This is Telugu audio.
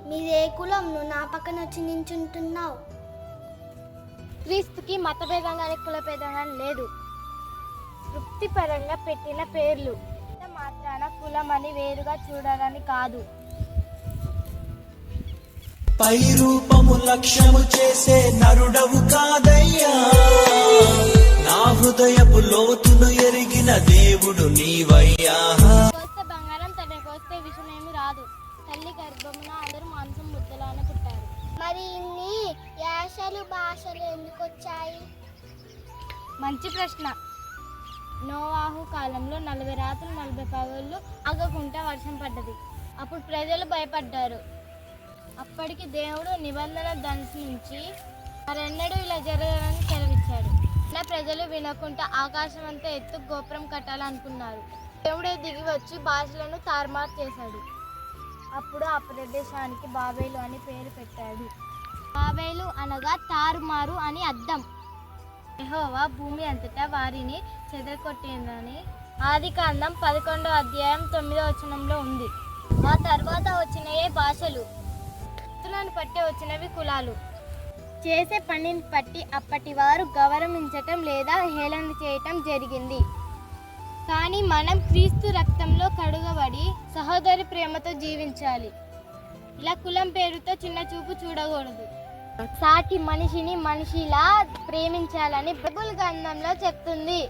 మీదే కులం, నువ్వు నా పక్కన వచ్చి నించుంటున్నావు. క్రీస్తుకి మతభేదం కానీ కులభేదం కానీ లేదు. వృత్తిపరంగా పెట్టిన పేర్లు మాత్రాన కులం అని వేరుగా చూడాలని కాదు. పై రూపము లక్ష్యము చేసే నరుడవు కాదయ్యా, నా హృదయపు లోతును ఎరిగిన దేవుడు నీవయ్యా. కోస్తే బంగారం తన కోస్తే విషమేమి రాదు. తల్లి గర్భమున అందరూ మాంసం ముద్దలానే పుట్టారు. మరి ఇన్ని యాసలు భాషలు ఎందుకు వచ్చాయి? మంచి ప్రశ్న. నోవాహు కాలంలో 40 రాత్రులు 40 పగళ్ళు ఆగకుండా వర్షం పడ్డది. అప్పుడు ప్రజలు భయపడ్డారు. అప్పటికి దేవుడు నిబంధన ధనుంచి మరెన్నడూ ఇలా జరగాలని సెలవిచ్చాడు. ఇలా ప్రజలు వినకుండా ఆకాశం అంతా ఎత్తు గోపురం కట్టాలనుకున్నారు. దేవుడే దిగి వచ్చి భాషలను తారుమారు చేశాడు. అప్పుడు ఆ ప్రదేశానికి బాబేలు అని పేరు పెట్టాడు. బాబేలు అనగా తారుమారు అని అర్థం. యెహోవా భూమి అంతటా వారిని చెదరగొట్టిందని ఆదికాండం 11వ అధ్యాయం 9వ వచనంలో ఉంది. ఆ తర్వాత వచ్చినయే భాషలు, వృత్తులను బట్టి వచ్చినవి కులాలు. చేసే పనిని బట్టి అప్పటి వారు గౌరవించటం లేదా హేళన చేయటం జరిగింది. కానీ మనం క్రీస్తు రక్తంలో కడుగబడి సహోదరి ప్రేమతో జీవించాలి. ఇలా కులం పేరుతో చిన్న చూపు చూడకూడదు. సాటి మనిషిని మనిషిలా ప్రేమించాలని బైబిల్ గ్రంథంలో చెప్తుంది.